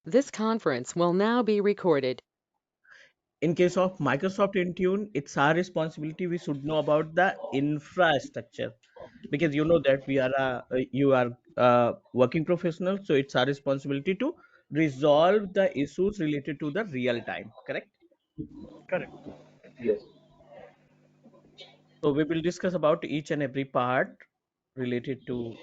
This conference will now be recorded. In case of Microsoft Intune, it's our responsibility. We should know about the infrastructure because you know that you are working professional, so it's our responsibility to resolve the issues related to the real time. Correct? Correct. Yes. So we will discuss about each and every part related to.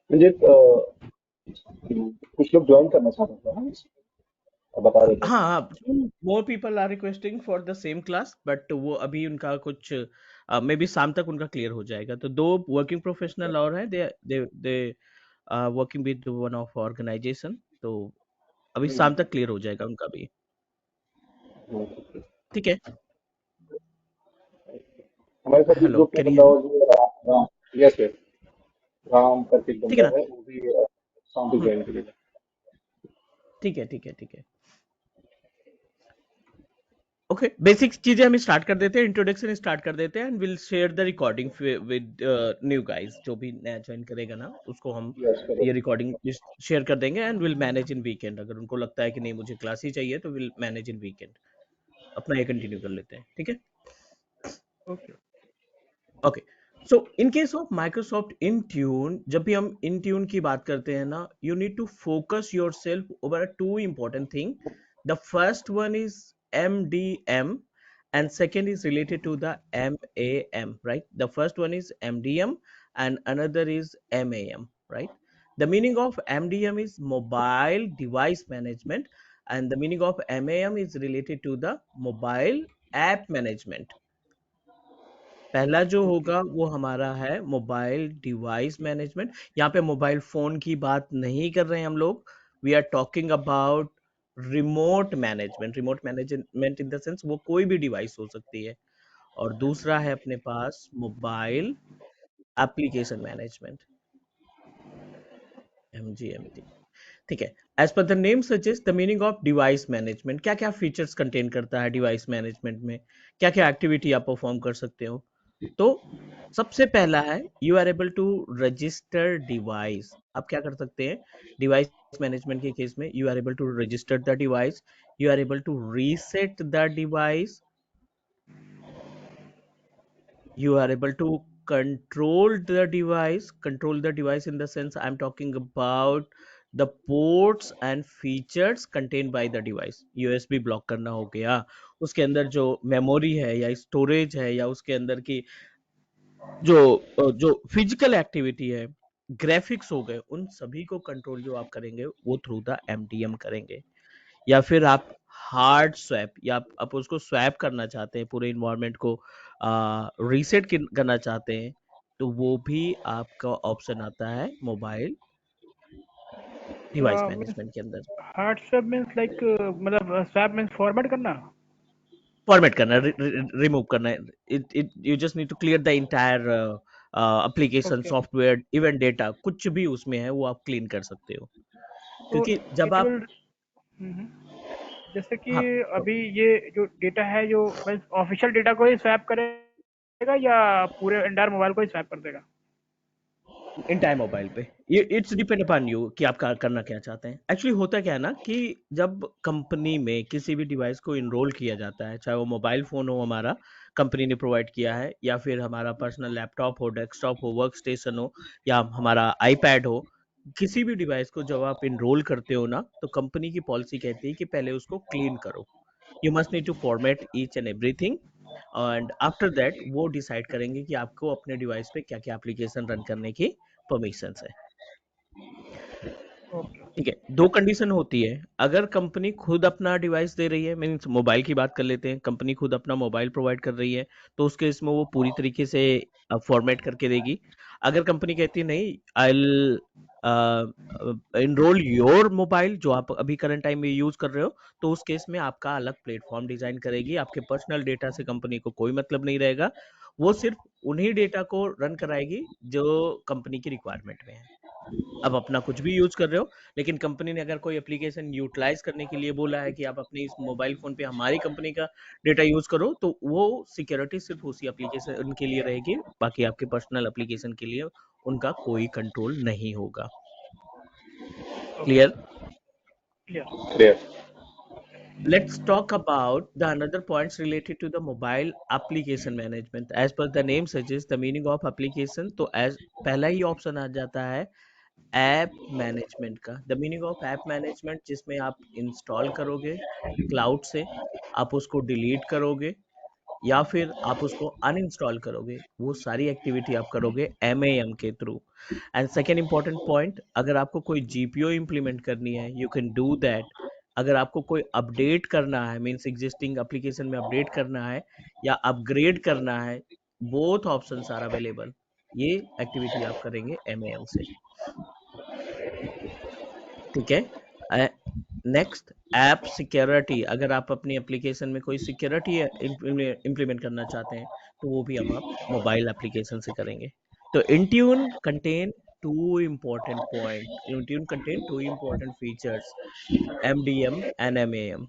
मुझे कुछ लोग join करना चाह रहे थे ना, आप बता रहे थे। हाँ हाँ, more people are requesting for the same class but वो अभी उनका कुछ मे बी शाम तक उनका क्लियर हो जाएगा। तो दो वर्किंग प्रोफेशनल और हैं, they working with one of organisation, तो अभी शाम तक क्लियर हो जाएगा उनका भी। ठीक है। हमारे साथ भी हेलो, ग्रुप में कैन यू बंदा हियर मी? और भी है, राम। यस यस, राम करके एक ठीक है बंदा ना? है, वो भी शाम को हम्म, ज्वाइन करेगा। ठीक है ठीक है ठीक है। ओके, बेसिक चीजें हम स्टार्ट कर देते हैं, इंट्रोडक्शन स्टार्ट कर देते हैं and will share the recording with new guys. जो भी नया ज्वाइन करेगा ना, उसको हम यस ये करेक्ट। रिकॉर्डिंग शेयर कर देंगे and will manage in weekend. अगर उनको लगता है कि नहीं मुझे क्लास ही चाहिए तो विल मैनेज इन वीकेंड, अपना ये कंटिन्यू कर लेते हैं। ठीक है। Okay. Okay, so in case of Microsoft in tune, जब भी हम इन ट्यून की बात करते हैं ना, you need to focus yourself over two important thing. The first one is MDM and second is related to the MAM, right? The first one is MDM and another is MAM, right? The meaning of MDM is mobile device management and the meaning of MAM is related to the mobile app management. पहला जो okay. होगा वो हमारा है mobile device management. यहाँ पे mobile phone की बात नहीं कर रहे हैं हम लोग। We are talking about remote management. Remote management in the sense वो कोई भी डिवाइस हो सकती है। और दूसरा है अपने पास मोबाइल एप्लीकेशन मैनेजमेंट, MGMT। ठीक है। As per the name suggest the meaning of device management, क्या क्या फीचर्स कंटेन करता है डिवाइस मैनेजमेंट में, क्या क्या एक्टिविटी आप परफॉर्म कर सकते हो। तो सबसे पहला है you are able to register device. आप क्या कर सकते हैं डिवाइस मैनेजमेंट के केस में? You are able to register the device, you are able to reset the device, you are able to control the device in the sense I'm talking about the ports and features contained by the device। USB block करना हो गया, उसके अंदर जो memory है या storage है या उसके अंदर की जो फिजिकल एक्टिविटी है, ग्राफिक्स हो गए, उन सभी को कंट्रोल जो आप करेंगे वो थ्रू द MDM करेंगे। या फिर आप हार्ड स्वैप या आप उसको स्वैप करना चाहते हैं, पूरे इन्वायरमेंट को रीसेट करना चाहते हैं, तो वो भी आपका ऑप्शन आता है मोबाइल डिवाइस मीन्स मैनेजमेंट के अंदर। हार्ड स्वैप मीन्स लाइक मतलब स्वैप मीन्स फॉर्मेट करना। फॉर्मेट करना, रिमूव करना, it it you just need to clear the entire application, okay. Software, even data, कुछ भी उसमें है वो आप क्लीन कर सकते हो। तो क्योंकि जब इट आप, विल जैसे कि हाँ, अभी ये जो डेटा है जो मीन्स ऑफिशियल डेटा को ही स्वैप करेगा या पूरे एंटायर मोबाइल को ही स्वैप कर देगा? इंटायर मोबाइल पे, ये इट्स डिपेंड अपॉन यू कि आप करना क्या चाहते हैं। एक्चुअली होता क्या है ना कि जब कंपनी में किसी भी डिवाइस को इनरोल किया जाता है, चाहे वो मोबाइल फोन हो हमारा, कंपनी ने प्रोवाइड किया है, या फिर हमारा पर्सनल लैपटॉप हो, डेस्कटॉप हो, वर्क स्टेशन हो, या हमारा आईपैड हो, किसी भी डिवाइस को जब आप इनरोल करते हो ना, तो कंपनी की पॉलिसी कहती है कि पहले उसको क्लीन करो। You must need to format each and everything and after that वो डिसाइड करेंगे कि आपको अपने डिवाइस पे क्या क्या एप्लीकेशन रन करने की परमिशन है। ओके। ठीक है, दो कंडीशन होती है। अगर कंपनी खुद अपना डिवाइस दे रही है, मीन्स मोबाइल की बात कर लेते हैं, कंपनी खुद अपना मोबाइल प्रोवाइड कर रही है, तो उसके इसमें वो पूरी तरीके से फॉर्मेट करके देगी। अगर कंपनी कहती है नहीं, आई इनरोल योर मोबाइल जो आप अभी करंट टाइम में यूज कर रहे हो, तो उस केस में आपका अलग प्लेटफॉर्म डिजाइन करेगी। आपके पर्सनल डेटा से कंपनी को कोई मतलब नहीं रहेगा, वो सिर्फ उन्हीं डेटा को रन कराएगी जो कंपनी की रिक्वायरमेंट में है। आप अपना कुछ भी यूज कर रहे हो, लेकिन कंपनी ने अगर कोई एप्लीकेशन यूटिलाइज करने के लिए बोला है कि आप अपने इस मोबाइल फोन पे हमारी कंपनी का डेटा यूज करो, तो वो सिक्योरिटी सिर्फ उसी एप्लीकेशन के लिए रहेगी, बाकी आपके पर्सनल एप्लीकेशन के लिए उनका कोई कंट्रोल नहीं होगा। Okay. Clear? Clear. Clear. Let's talk about the another points related to the mobile application management. As per the name suggests, the meaning of application, तो as पहला ही ऑप्शन आ जाता है ऐप मैनेजमेंट का। The meaning of app management, जिसमें आप install करोगे cloud से, आप उसको डिलीट करोगे या फिर आप उसको अनइंस्टॉल करोगे, वो सारी एक्टिविटी आप करोगे MAM के through. And second important point, अगर आपको कोई GPO इम्प्लीमेंट करनी है, यू कैन डू दैट। अगर आपको कोई अपडेट करना है, मीन्स एग्जिस्टिंग एप्लीकेशन में अपडेट करना है या अपग्रेड करना है, बोथ ऑप्शंस आर अवेलेबल। ये एक्टिविटी आप करेंगे MAM से। ठीक है। Next, app security. अगर आप अपनी एप्लीकेशन में कोई सिक्योरिटी इम्प्लीमेंट करना चाहते हैं, तो वो भी हम आप मोबाइल एप्लीकेशन से करेंगे। तो Intune contain two important point, Intune contain two important features, MDM and MAM।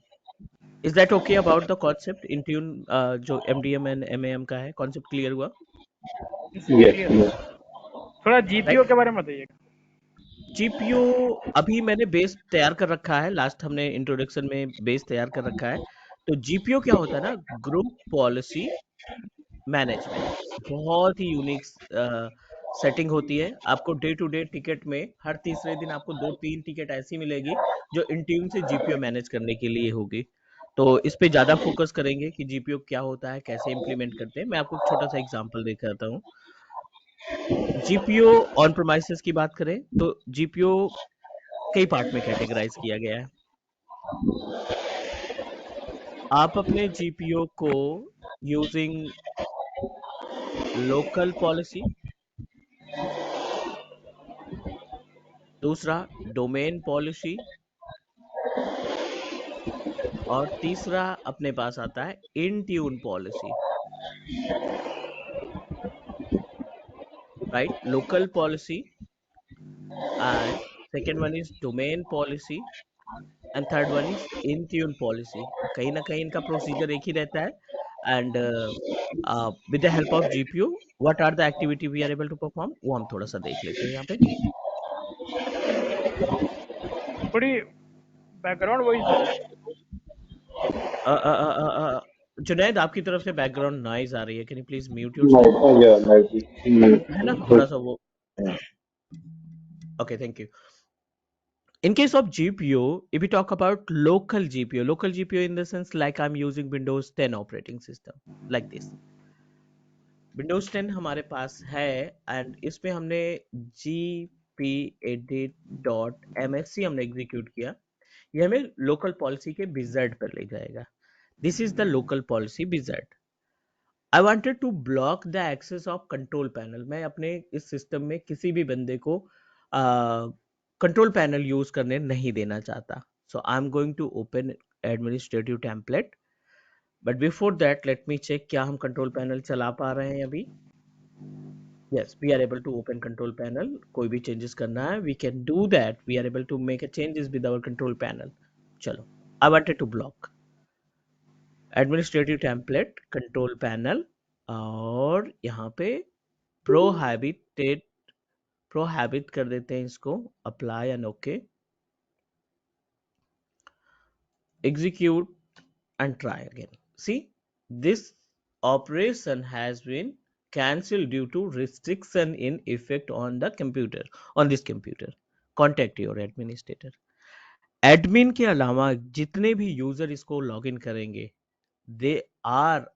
Is that okay about the concept Intune? जो MDM एंड MAM का है, कॉन्सेप्ट क्लियर हुआ? Yes, clear. yes. थोड़ा जीपीओ राइट। के बारे में बताइए। जीपीयू अभी मैंने बेस तैयार कर रखा है, लास्ट हमने इंट्रोडक्शन में बेस तैयार कर रखा है। तो जीपीयू क्या होता है ना, ग्रुप पॉलिसी मैनेजमेंट, बहुत ही यूनिक सेटिंग होती है। आपको डे टू डे टिकट में हर तीसरे दिन आपको 2-3 टिकट ऐसी मिलेगी जो इंट्यून से जीपीयू मैनेज करने के लिए होगी। तो इस पे ज्यादा फोकस करेंगे कि जीपीयू क्या होता है, कैसे इंप्लीमेंट करते हैं। मैं आपको एक छोटा सा एग्जांपल देखाता हूँ। जीपीयू ऑन प्रोमाइसेस की बात करें तो जीपीयू कई पार्ट में कैटेगराइज किया गया है। आप अपने जीपीयू को यूजिंग लोकल पॉलिसी, दूसरा डोमेन पॉलिसी, और तीसरा अपने पास आता है Intune policy. Right, local policy and second one is domain policy and third one is Intune policy. कहीं ना कहीं इनका प्रोसीजर एक ही रहता है। And with the help of GPU what are the activity we are able to perform, वो हम थोड़ा सा देख लेते हैं यहाँ पे। थोड़ी बैकग्राउंड वॉइस आ रहा है। जुनैद, आपकी तरफ से बैकग्राउंड नॉइज आ रही है, can you please mute Might, yourself? yeah, might be. है ना, Mm, थोड़ा good. सा वो। Yeah. Okay, thank you. In case of GPU, if we talk about local GPU in the sense like I'm using Windows 10 operating system like this. Windows 10 हमारे पास है and इसमें हमने gpedit.msc हमने एग्जीक्यूट किया। ये हमें लोकल पॉलिसी के बिजर्ड पर ले जाएगा। This is the local policy wizard. I wanted to block the access of control panel. मैं अपने इस सिस्टम में किसी भी बंदे को कंट्रोल पैनल यूज करने नहीं देना चाहता। So I am going to open administrative template, but before that let me check क्या हम कंट्रोल पैनल चला पा रहे हैं अभी। Yes, we are able to open control panel. कोई भी चेंजेस करना है we can do that, we are able to make a changes with our control panel. चलो, I wanted to block administrative template control panel, और यहाँ पे prohibited prohibit कर देते हैं इसको, apply and okay, execute and try again. See, this operation has been cancelled due to restriction in effect on the computer, on this computer. Contact your administrator. Admin के अलावा जितने भी यूजर इसको login करेंगे, they are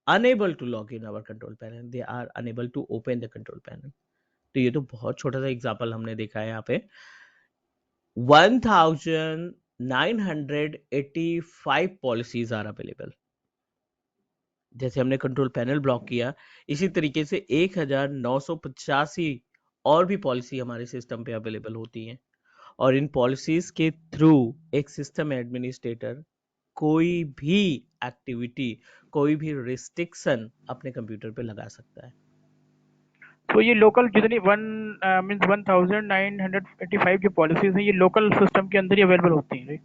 unable to log in our control panel, they are unable to open the control panel. तो ये तो बहुत छोटा सा एग्जांपल हमने देखा है यहाँ पे 1985 पॉलिसीज आर अवेलेबल। जैसे हमने कंट्रोल पैनल ब्लॉक किया, इसी तरीके से 1985 और भी पॉलिसी हमारे सिस्टम पे अवेलेबल होती हैं, और इन पॉलिसीज के थ्रू एक सिस्टम एडमिनिस्ट्रेटर कोई भी एक्टिविटी, कोई भी रिस्ट्रिक्शन अपने कंप्यूटर पे लगा सकता है। तो ये लोकल जितनी 1985 की पॉलिसीज हैं, ये लोकल सिस्टम के अंदर ही अवेलेबल होती हैं, राइट?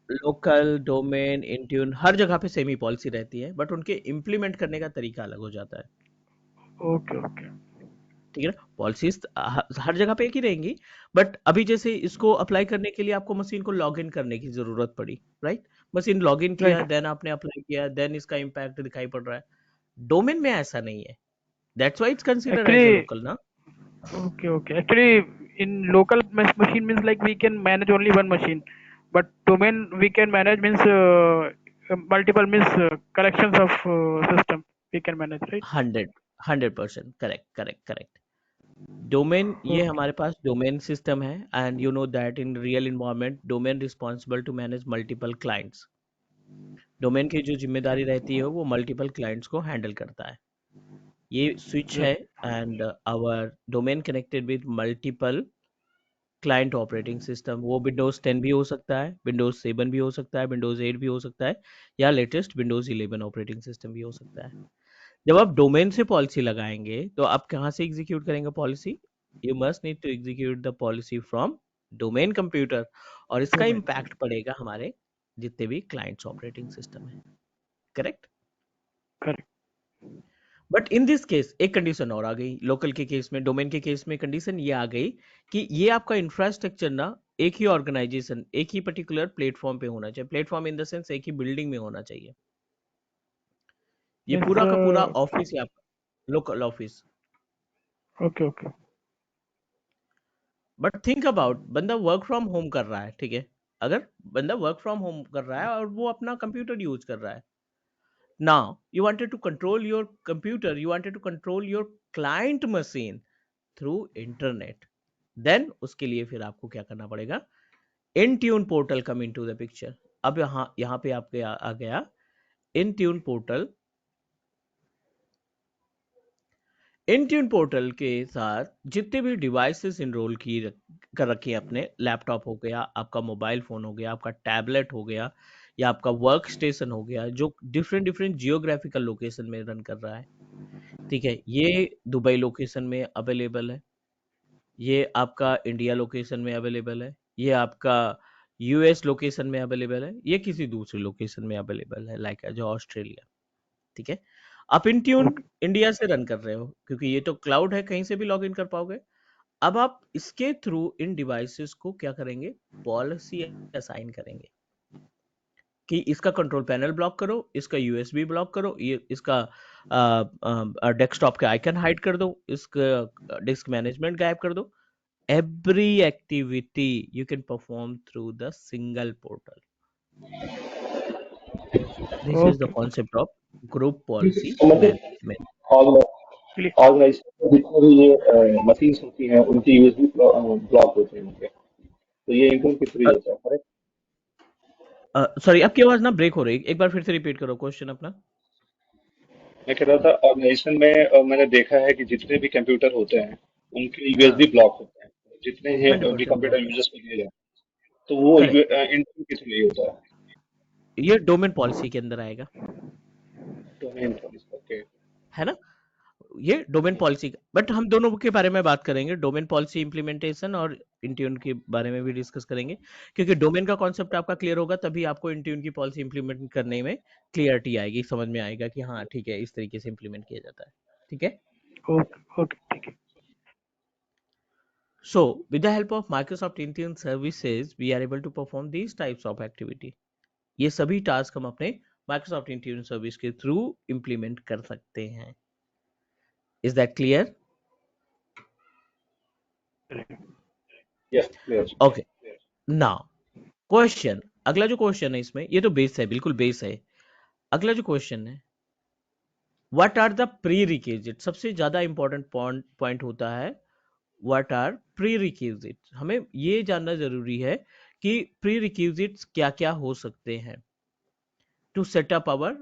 लोकल, डोमेन, इंट्यून, हर जगह पे सेम ही पॉलिसी रहती है, बट उनके इम्प्लीमेंट करने का तरीका अलग हो जाता है। ओके ओके ठीक है ना, पॉलिसीज हर जगह पे एक ही रहेंगी, बट अभी जैसे इसको अप्लाई करने के लिए आपको मशीन को लॉग इन करने की जरूरत पड़ी, राइट? मशीन लॉग इन किया, राइट। देन आपने अप्लाई किया, देन इसका इम्पैक्ट दिखाई पड़ रहा है। डोमेन में ऐसा नहीं है, that's why it's considered as a actually local ना। okay. Actually, in local machine means like we can manage only one machine, but domain we can manage means multiple means collections of system we can manage, right? 100% correct correct correct. Domain, ये Okay. हमारे पास domain system है, and you know that in real environment domain responsible to manage multiple clients. Domain की जो जिम्मेदारी रहती है वो मल्टीपल क्लाइंट्स को हैंडल करता है। ये स्विच है, Yes. And our domain connected with multiple client operating system. वो विंडोज 10 भी हो सकता है, विंडोज 7 भी हो सकता है, विंडोज 8 भी हो सकता है, या लेटेस्ट विंडोज 11 ऑपरेटिंग सिस्टम भी हो सकता है। जब आप डोमेन से पॉलिसी लगाएंगे तो आप कहाँ से एग्जीक्यूट करेंगे policy? You must need to execute the policy from domain computer, और इसका Domain. इम्पैक्ट पड़ेगा हमारे जितने भी क्लाइंट्स ऑपरेटिंग सिस्टम है। Correct? Correct. But in this case एक कंडीशन और आ गई, लोकल के केस में, डोमेन के केस में कंडीशन ये आ गई कि ये आपका इंफ्रास्ट्रक्चर ना एक ही ऑर्गेनाइजेशन, एक ही पर्टिकुलर प्लेटफॉर्म पे होना चाहिए। प्लेटफॉर्म इन द सेंस एक ही बिल्डिंग में होना चाहिए। ये Yes. पूरा का पूरा ऑफिस है आपका, local office. Okay. Okay. But think about, बंदा वर्क फ्रॉम होम कर रहा है, ठीक है? अगर बंदा वर्क फ्रॉम होम कर रहा है और वो अपना कंप्यूटर यूज कर रहा है, now you wanted to control your computer, you wanted to control your client machine through internet, then उसके लिए फिर आपको क्या करना पड़ेगा? Intune portal come into the picture. अब यहाँ पे आपके आ गया इंट्यून पोर्टल। इंट्यून पोर्टल के साथ जितने भी डिवाइसेस इनरोल कर रखी है अपने, लैपटॉप हो गया, आपका मोबाइल फोन हो गया, आपका टैबलेट हो गया, या आपका वर्क स्टेशन हो गया, जो डिफरेंट डिफरेंट जियोग्राफिकल लोकेशन में रन कर रहा है, ठीक है? ये दुबई लोकेशन में अवेलेबल है, ये आपका इंडिया लोकेशन में अवेलेबल है, ये आपका यूएस लोकेशन में अवेलेबल है, ये किसी दूसरी लोकेशन में अवेलेबल है, लाइक जो ऑस्ट्रेलिया, ठीक है? आप इंट्यून Okay. इंडिया से रन कर रहे हो क्योंकि ये तो क्लाउड है, कहीं से भी लॉग इन कर पाओगे। अब आप इसके थ्रू इन डिवाइसेस को क्या करेंगे? पॉलिसी असाइन करेंगे कि इसका कंट्रोल पैनल ब्लॉक करो, इसका यूएसबी ब्लॉक करो, ये इसका डेस्कटॉप के आइकन हाइड कर दो, इसका डिस्क मैनेजमेंट गायब कर दो। Every activity you can perform through the single portal. This is the Okay. concept of group policy तो मतलब management. Clear. ऑर्गेनाइजेशन में जितने भी ये मशीन्स होती हैं उनके यूएसबी ब्लॉक होते हैं उनके, तो ये इंटरनेट के थ्रू ही होता है, करेक्ट? सॉरी, आपकी आवाज ना ब्रेक हो रही है, एक बार फिर से रिपीट करो क्वेश्चन अपना। मैं कह रहा था ऑर्गेनाइजेशन में मैंने देखा है कि जितने भी कंप्यूटर होते हैं उनके हाँ, यूएसबी ब्लॉक होते हैं, जितने भी 100% कंप्यूटर ब्लॉक है। यूजर्स को दिए जाते हैं, तो वो करेक्ट, इंटरनेट के थ्रू ही होता है। ये डोमेन पॉलिसी के अंदर आएगा, डोमेन पॉलिसी, ओके। है ना? ये डोमेन पॉलिसी, बट हम दोनों के बारे में बात करेंगे, डोमेन पॉलिसी इंप्लीमेंटेशन और इंट्यून के बारे में भी डिस्कस करेंगे, क्योंकि डोमेन का कॉन्सेप्ट आपका क्लियर होगा तभी आपको इंट्यून की पॉलिसी इंप्लीमेंट करने में क्लियरिटी आएगी, समझ में आएगा कि हाँ ठीक है, इस तरीके से इंप्लीमेंट किया जाता है, ठीक है? Okay. Okay. ठीक है. So with the help of Microsoft Intune services we are able to perform these types of activity. ये सभी टास्क हम अपने Microsoft Intune सर्विस के थ्रू इंप्लीमेंट कर सकते हैं। Is that clear? Yes, clear. Okay. Now question, अगला जो क्वेश्चन है इसमें, ये तो बेस है, बिल्कुल बेस है। अगला जो क्वेश्चन है, what are the prerequisite, सबसे ज्यादा इंपॉर्टेंट पॉइंट होता है व्हाट आर प्री रिक्विजिट्स। हमें ये जानना जरूरी है कि प्री रिक्विजिट्स क्या क्या हो सकते हैं to set up our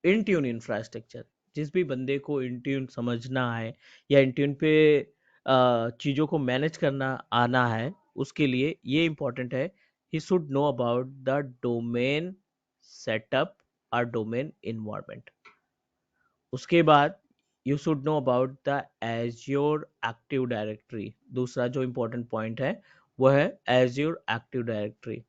Intune infrastructure. जिस भी बंदे को इंट्यून समझना है या इंट्यून पे चीज़ों को मैनेज करना आना है, उसके लिए ये इंपॉर्टेंट है, he should know about the domain setup और डोमेन इन्वायरमेंट। उसके बाद you should know about the azure active directory. दूसरा जो इंपॉर्टेंट पॉइंट है वो है azure active directory.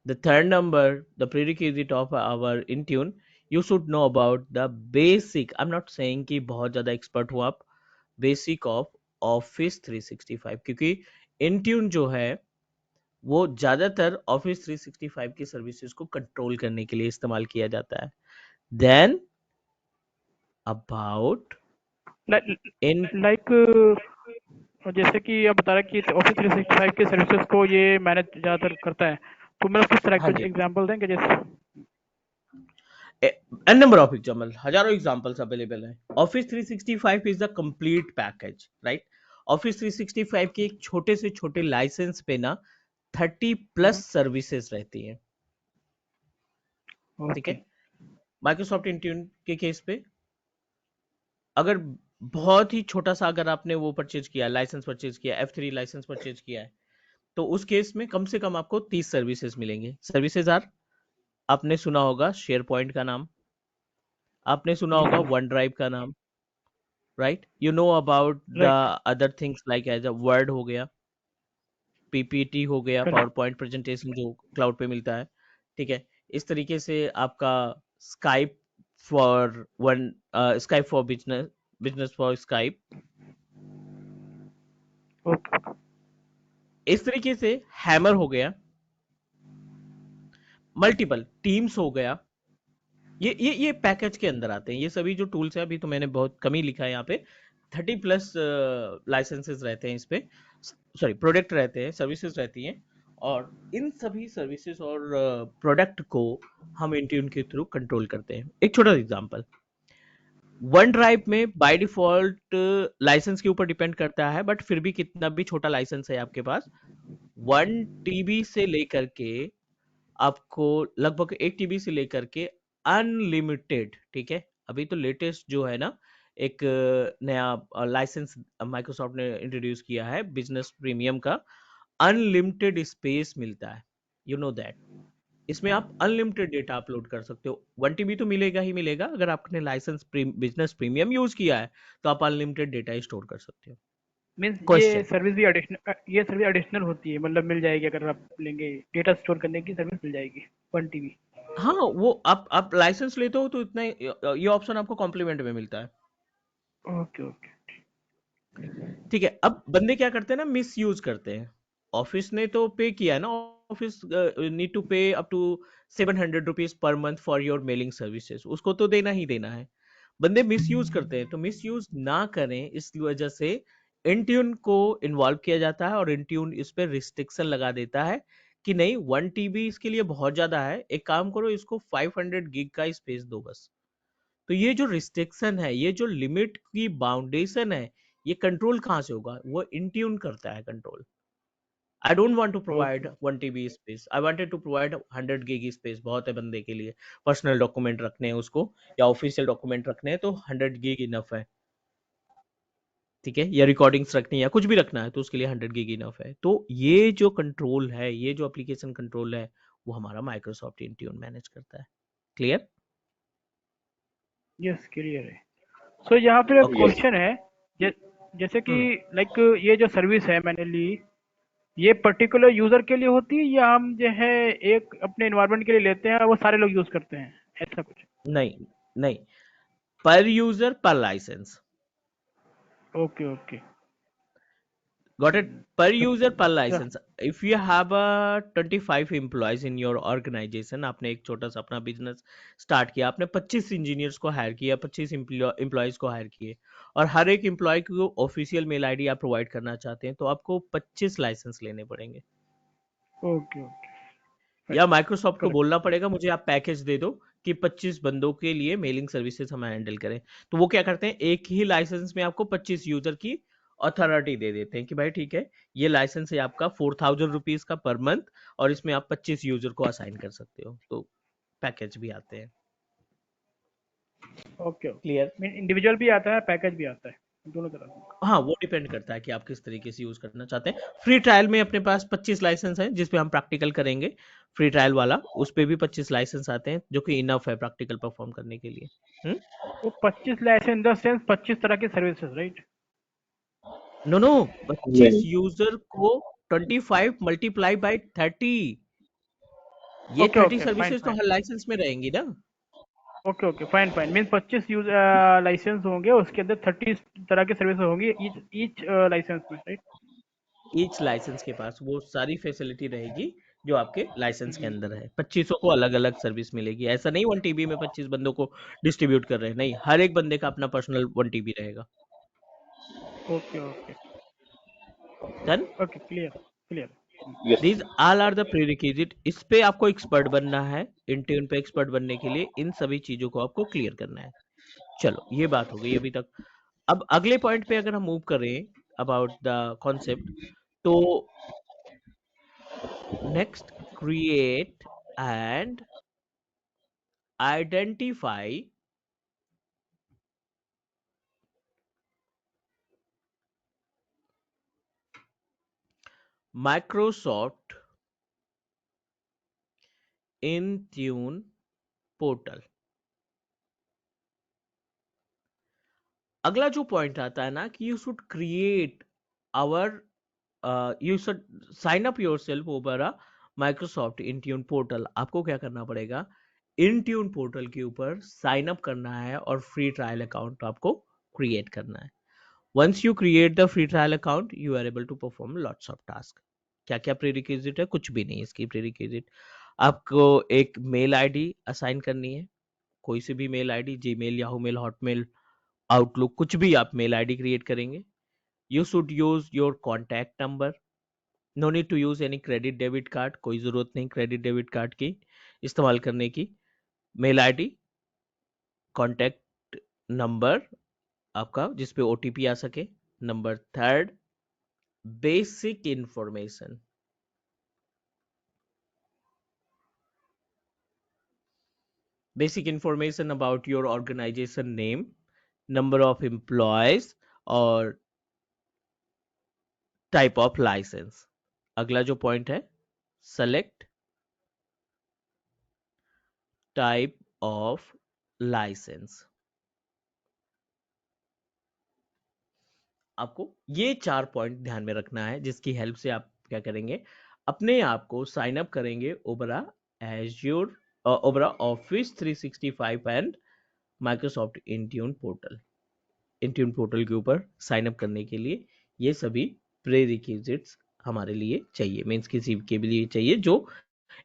The third number, the prerequisite of our Intune, you should know about the basic. I'm not saying कि बहुत ज़्यादा expert हो आप, basic of Office 365, क्योंकि Intune जो है वो ज़्यादातर Office 365 की सर्विसेज को कंट्रोल करने के लिए इस्तेमाल किया जाता है। Then about in लाइक जैसे कि आप बता रहे हैं कि ऑफिस 365 के सर्विसेज को ये मैनेज ज़्यादातर करता है, तो मेरा किस तरह हाँ कुछ जी, एग्जांपल देंगे जैसे? n number of examples, हजारों एग्जांपल्स अवेलेबल हैं। Office 365 is the complete package, right? Office 365 के एक छोटे से छोटे लाइसेंस पे ना 30 प्लस सर्विसेज रहती हैं, ठीक ओके। है। माइक्रोसॉफ्ट इंट्यून के केस पे अगर बहुत ही छोटा सा अगर आपने वो परचेज किया, लाइसेंस परचेज किया, F3 लाइसेंस परचेज किया है, तो उस केस में कम से कम आपको 30 सर्विसेज मिलेंगे। सर्विसेज आर, आपने सुना होगा शेयर पॉइंट का नाम, आपने सुना जी होगा सर। वन ड्राइव का नाम, right? You know about the right. Other things like as a word हो गया, पीपीटी हो गया, पावर करेक्ट। पॉइंट प्रेजेंटेशन जो क्लाउड पे मिलता है, ठीक है। इस तरीके से आपका Skype for one, Skype for business, business for Skype, okay. इस तरीके से हैमर हो गया, मल्टीपल टीम्स हो गया। ये पैकेज के अंदर आते हैं, ये सभी जो टूल्स हैं। अभी तो मैंने बहुत कम ही लिखा है यहाँ पे, 30 प्लस लाइसेंसेस रहते हैं इस पे, सॉरी प्रोडक्ट रहते हैं, सर्विसेज रहती हैं, और इन सभी सर्विसेज और प्रोडक्ट को हम इंट्यून के थ्रू कंट्रोल करते हैं। एक छोटा एग्जांपल, वन ड्राइव में बाय डिफॉल्ट लाइसेंस के ऊपर डिपेंड करता है, बट फिर भी कितना भी छोटा लाइसेंस है आपके पास, 1 TB से लेकर के आपको लगभग 1 TB से लेकर के अनलिमिटेड, ठीक है। अभी तो लेटेस्ट जो है ना, एक नया लाइसेंस माइक्रोसॉफ्ट ने इंट्रोड्यूस किया है बिजनेस प्रीमियम का, अनलिमिटेड स्पेस मिलता है, यू नो दैट। इसमें आप अनलिमिटेड डेटा अपलोड कर सकते हो। 1 TB तो मिलेगा ही मिलेगा, अगर आपने लाइसेंस बिजनेस प्रीमियम यूज किया है तो आप अनलिमिटेड डेटा स्टोर कर सकते हो। मीन्स ये क्वेश्चन, सर्विस भी एडिशनल, ये सर्विस एडिशनल होती है, मतलब मिल जाएगी अगर आप लेंगे, डेटा स्टोर करने की सर्विस मिल जाएगी 1 TB। हाँ वो आप लाइसेंस लेते हो तो इतना ये ऑप्शन आपको कॉम्प्लीमेंट में मिलता है, ओके ओके। ठीक है। अब बंदे क्या करते हैं ना, मिस यूज करते हैं। ऑफिस ने तो पे किया है ना, office need to pay up to 700 rupees per month for your mailing services, उसको तो देना ही देना है। बंदे मिस यूज करते हैं, तो मिस यूज ना करें इस वजह से इंट्यून को इन्वॉल्व किया जाता है, और इंट्यून इस पे रिस्ट्रिक्शन लगा देता है कि नहीं 1 TB इसके लिए बहुत ज्यादा है, एक काम करो इसको 500 GB का स्पेस दो बस। तो ये जो रिस्ट्रिक्शन है, ये जो लिमिट की बाउंडेशन है, ये कंट्रोल कहाँ से होगा? वो इंट्यून करता है control. I don't want to provide okay 1 TB space, I wanted to provide 100 GB space, बहुत है बंदे के लिए, पर्सनल डॉक्यूमेंट रखने हैं उसको या ऑफिशियल डॉक्यूमेंट रखने हैं तो 100 GB इनफ है, ठीक है। या रिकॉर्डिंग्स रखनी है या कुछ भी रखना है तो उसके लिए 100 GB इनफ है। तो ये जो कंट्रोल है, ये जो एप्लीकेशन कंट्रोल है, वो हमारा माइक्रोसॉफ्ट इंट्यून मैनेज करता है। क्लियर? यस क्लियर है। सो यहाँ पे ओके। यस। क्वेश्चन है, जै, जैसे कि हम्म लाइक ये जो सर्विस है मैंने ली, ये पर्टिकुलर यूजर के लिए होती है या हम जो है एक अपने इन्वायरमेंट के लिए लेते हैं और वो सारे लोग यूज करते हैं, ऐसा कुछ? नहीं नहीं, पर user per licence, okay okay. got it? Per user per या license. If you have a 25 employees in your organization, आपने एक छोटा सा अपना बिजनेस स्टार्ट किया, आपने 25 इंजीनियर्स को हायर किया, 25 एम्प्लॉयज को हायर किए, और हर एक एम्प्लॉय को ऑफिशियल मेल आईडी आप प्रोवाइड करना चाहते हैं, तो आपको 25 लाइसेंस लेने पड़ेंगे, ओके ओके। या माइक्रोसॉफ्ट को करेक्ट। बोलना पड़ेगा मुझे आप पैकेज दे दो कि 25 बंदों के लिए मेलिंग सर्विसेज हम हैंडल करें, तो वो क्या करते हैं, एक ही लाइसेंस में आपको 25 यूजर की अथॉरिटी दे देते हैं कि भाई ठीक है, ये लाइसेंस है आपका 4000 रुपीज का पर मंथ, और इसमें आप 25 यूजर को असाइन कर सकते हो, तो पैकेज भी आते हैं। Okay clear? मीन इंडिविजुअल भी आता है, पैकेज भी आता है, दोनों तरह से। हाँ, वो डिपेंड करता है कि आप किस तरीके से यूज करना चाहते हैं। फ्री ट्रायल में अपने पास 25 लाइसेंस हैं जिसपे हम प्रैक्टिकल करेंगे, फ्री ट्रायल वाला, उस पे भी 25 लाइसेंस आते हैं जो कि इनफ है प्रैक्टिकल परफॉर्म करने के लिए। वो 25 लाइसेंस इन द सेंस 25 तरह के सर्विसेज, राइट? नो नो, 25 नहीं, यूजर को 25 मल्टीप्लाई बाय 30, ये ओके 30 ओके फाइन सर्विसेज तो फाइन। हर लाइसेंस में रहेंगी ना। Okay okay fine fine mean 25 use licence होंगे, उसके अंदर 30 तरह के सर्विस होंगी ईच लाइसेंस में, राइट? ईच लाइसेंस के पास वो सारी फैसिलिटी रहेगी जो आपके लाइसेंस के अंदर है। 25 को अलग अलग सर्विस मिलेगी, ऐसा नहीं 1 TB में 25 बंदों को डिस्ट्रीब्यूट कर रहे हैं, नहीं, हर एक बंदे का अपना पर्सनल 1 TB रहेगा। Okay okay done? Okay, clear clear. Yes. These all are the prerequisite. इस पे आपको एक्सपर्ट बनना है, इंट्यून पे एक्सपर्ट बनने के लिए इन सभी चीजों को आपको क्लियर करना है। चलो, ये बात हो गई अभी तक। अब अगले पॉइंट पे अगर हम मूव करें अबाउट द कॉन्सेप्ट, तो next, create and identify Microsoft Intune portal. अगला जो पॉइंट आता है ना कि you should create our you should sign up yourself over a Microsoft Intune portal. आपको क्या करना पड़ेगा, इंट्यून पोर्टल के ऊपर साइन अप करना है और फ्री ट्रायल अकाउंट आपको क्रिएट करना है। Once you create the free trial account, you are able to perform lots of task. क्या क्या प्रीरिक्विजिट है, कुछ भी नहीं इसकी प्रीरिक्विजिट। आपको एक मेल आईडी असाइन करनी है, कोई सी भी mail ID, Gmail, Yahoo mail, Hotmail, Outlook, कुछ भी आप मेल आईडी क्रिएट करेंगे। You should use your contact number, no need to use any credit debit card, कोई जरूरत नहीं क्रेडिट डेबिट कार्ड की इस्तेमाल करने की। मेल आईडी, कॉन्टैक्ट नंबर आपका जिसपे ओटीपी आ सके। Number third, basic information, basic information about your organization name, number of employees और टाइप ऑफ लाइसेंस। अगला जो पॉइंट है, सेलेक्ट टाइप ऑफ लाइसेंस। आपको ये 4 पॉइंट ध्यान में रखना है जिसकी हेल्प से आप क्या करेंगे, अपने आप को साइन अप करेंगे Obra azure, Obra office 365 and Microsoft Intune portal. Intune portal के ऊपर साइन अप करने के लिए ये सभी प्रीरिक्विजिट्स हमारे लिए चाहिए, मींस किसी के भी लिए चाहिए जो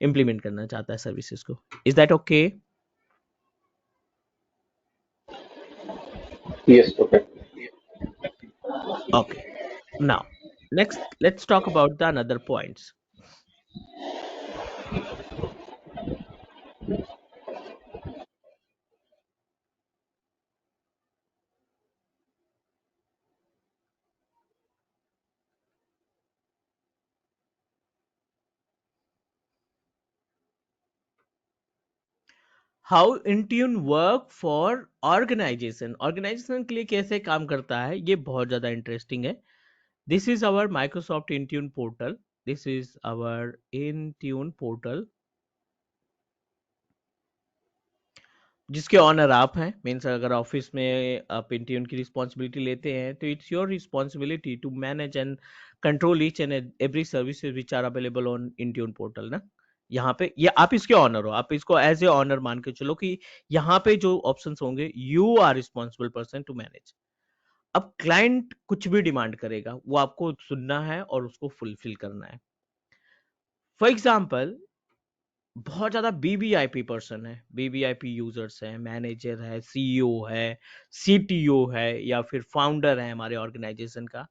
इंप्लीमेंट करना चाहता है सर्विसेज को। Is that okay? Yes, okay. Okay. Now, next, let's talk about the another points. How Intune work for organisation. Organisation के लिए कैसे काम करता है, ये बहुत ज्यादा इंटरेस्टिंग है। This is our Microsoft Intune portal, this is our Intune portal जिसके ऑनर आप हैं। मीन्स अगर ऑफिस में आप इंट्यून की रिस्पॉन्सिबिलिटी लेते हैं तो it's your responsibility to manage and control each and every services which are available on Intune portal ना। यहाँ पे ये आप इसके ऑनर हो, आप इसको एज ए ऑनर मान के चलो कि यहाँ पे जो ऑप्शंस होंगे you are responsible person to manage. अब क्लाइंट कुछ भी डिमांड करेगा वो आपको सुनना है और उसको फुलफिल करना है। फॉर एग्जाम्पल, बहुत ज्यादा बीबीआईपी पर्सन है, बीबीआईपी यूजर्स है, मैनेजर है, सीईओ है, सीटीओ है, या फिर फाउंडर है हमारे ऑर्गेनाइजेशन का।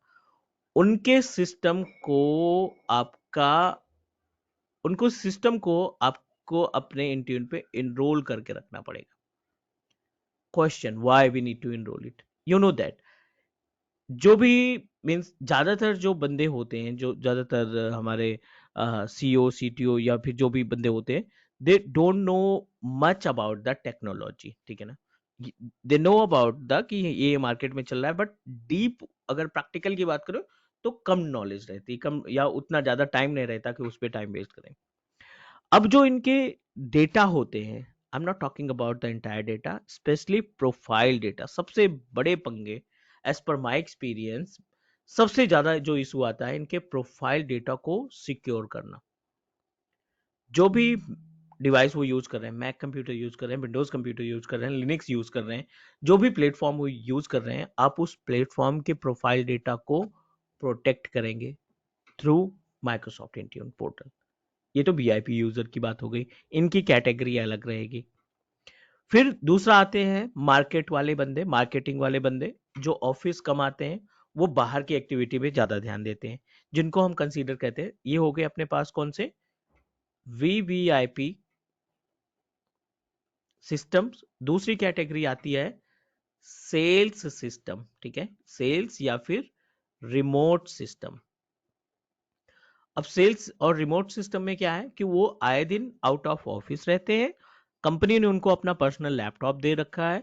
उनके सिस्टम को आपका उनको सिस्टम को आप को अपने इंट्यून पे इनरोल करके रखना पड़ेगा। Question, why we need to enrol it? You know that जो भी मीन्स ज्यादातर जो बंदे होते हैं, जो ज्यादातर हमारे सीईओ सीटीओ या फिर जो भी बंदे होते हैं, they don't know much about the technology, ठीक है ना। दे नो अबाउट द कि ये मार्केट में चल रहा है, बट डीप अगर प्रैक्टिकल की बात करो तो कम नॉलेज रहती, कम या उतना ज्यादा टाइम नहीं रहता कि उस पर टाइम वेस्ट करें। अब जो इनके डेटा होते हैं, I am not talking about the entire data, specially profile data, सबसे बड़े पंगे एज पर माई एक्सपीरियंस, सबसे ज्यादा जो इशू आता है इनके प्रोफाइल डेटा को सिक्योर करना। जो भी डिवाइस वो यूज कर रहे हैं, मैक कंप्यूटर यूज कर रहे हैं, विंडोज कंप्यूटर यूज कर रहे हैं, लिनक्स यूज कर रहे हैं, जो भी प्लेटफॉर्म वो यूज कर रहे हैं, आप उस प्लेटफॉर्म के प्रोफाइल डेटा को प्रोटेक्ट करेंगे थ्रू माइक्रोसॉफ्ट इंट्यून पोर्टल। ये तो वीआईपी यूजर की बात हो गई, इनकी कैटेगरी अलग रहेगी। फिर दूसरा आते हैं मार्केट वाले बंदे, मार्केटिंग वाले बंदे जो ऑफिस कम आते हैं, वो बाहर की एक्टिविटी पे ज्यादा ध्यान देते हैं, जिनको हम कंसीडर कहते हैं, ये हो गए अपने पास कौन से, वीवीआईपी सिस्टम्स। दूसरी कैटेगरी आती है सेल्स सिस्टम, ठीक है, सेल्स या फिर रिमोट सिस्टम। अब सेल्स और रिमोट सिस्टम में क्या है कि वो आए दिन आउट ऑफ ऑफिस रहते हैं, कंपनी ने उनको अपना पर्सनल लैपटॉप दे रखा है,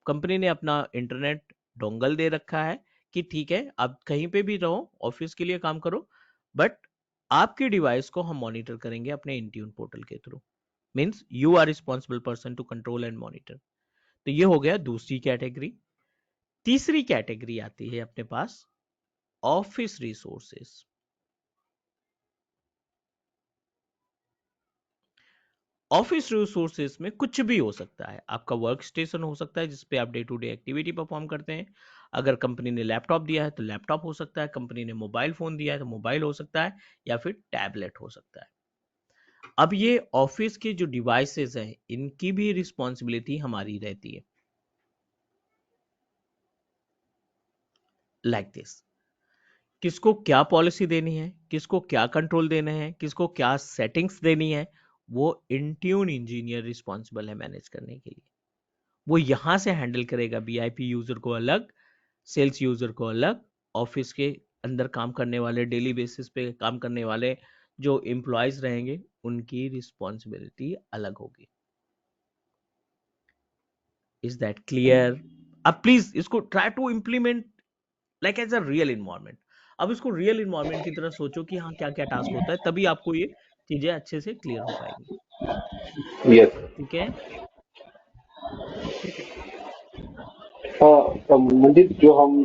कंपनी ने अपना इंटरनेट डोंगल दे रखा है कि ठीक है आप कहीं पे भी रहो, ऑफिस के लिए काम करो, बट आपके डिवाइस को हम मॉनिटर करेंगे अपने इंट्यून पोर्टल के through. Means you are responsible person to control and monitor. तो ये हो गया दूसरी कैटेगरी। तीसरी कैटेगरी आती है अपने पास ऑफिस रिसोर्सेस। ऑफिस रिसोर्सेज में कुछ भी हो सकता है, आपका वर्क स्टेशन हो सकता है जिसपे आप day to day activity perform करते हैं, अगर कंपनी ने लैपटॉप दिया है तो लैपटॉप हो सकता है, कंपनी ने मोबाइल फोन दिया है तो मोबाइल हो सकता है, या फिर टैबलेट हो सकता है। अब ये ऑफिस के जो डिवाइसेस हैं इनकी भी रिस्पॉन्सिबिलिटी हमारी रहती है, लाइक दिस। किसको क्या पॉलिसी देनी है, किसको क्या कंट्रोल देना है, किसको क्या सेटिंग्स देनी है, वो इंट्यून इंजीनियर रिस्पॉन्सिबल है मैनेज करने के लिए। वो यहां से हैंडल करेगा वीआईपी यूजर को अलग, सेल्स यूजर को अलग, ऑफिस के अंदर काम करने वाले, डेली बेसिस पे काम करने वाले जो एम्प्लॉयज रहेंगे उनकी रिस्पॉन्सिबिलिटी अलग होगी। Is that clear? अब प्लीज इसको try to implement like as a real environment. अब इसको रियल इन्वायरमेंट की तरह सोचो कि हाँ क्या क्या टास्क होता है, तभी आपको ये चीजें अच्छे से क्लियर हो पाएंगी। यस। ठीक है, ठीक है। मंदिर जो हम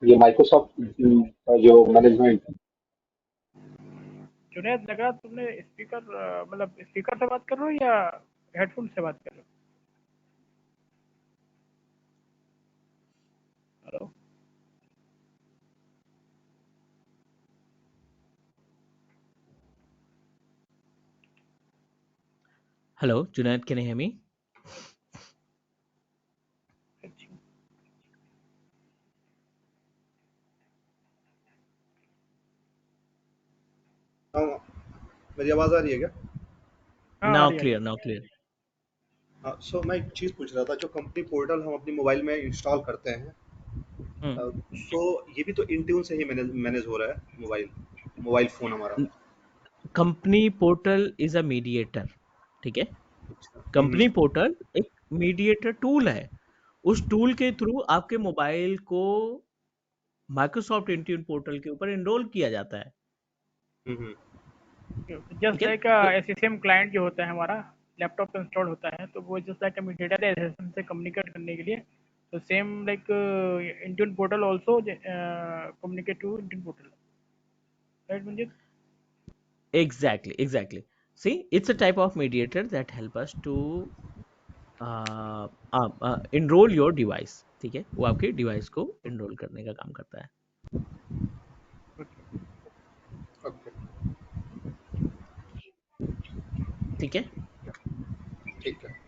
ये माइक्रोसॉफ्ट का जो मैनेजमेंट, जुनैद, लगा तुमने स्पीकर मतलब स्पीकर से बात कर रहे हो या हेडफोन से बात कर रहे हो? Hello? Hello Junaid, can you hear me? अच्छा। हाँ, मेरी आवाज़ आ रही है क्या? हाँ, आ नाउ रही है, आ रही क्लियर, है। Now clear. हाँ, सो मैं एक चीज़ पूछ रहा था, जो कंपनी पोर्टल हम अपनी मोबाइल में इंस्टॉल करते हैं, सो ये भी तो इंट्यून से ही मैनेज मैनेज हो रहा है, मोबाइल मोबाइल फ़ोन हमारा। Company portal is a mediator, ठीक है। अच्छा। कंपनी पोर्टल एक मीडिएटर टूल है, उस टूल के थ्रू आपके मोबाइल को माइक्रोसॉफ्ट इंट्यून पोर्टल के ऊपर एनरोल किया जाता है, हम्म, हम्म, ठीक जस्ट है। लाइक तो एसएसएम क्लाइंट जो होता है हमारा, लैपटॉप पे इंस्टॉल होता है, तो वो जस्ट लाइक मीडिएटर है एसएसएम से कम्युनिकेट करने के लिए। तो same like Intune portal also communicate to Intune portal, right Manjit? exactly, exactly. See, it's a type of mediator that help us to enroll your device, ठीक है, वो आपके डिवाइस को एनरोल करने का काम करता है, ओके, ठीक है। ठीक है।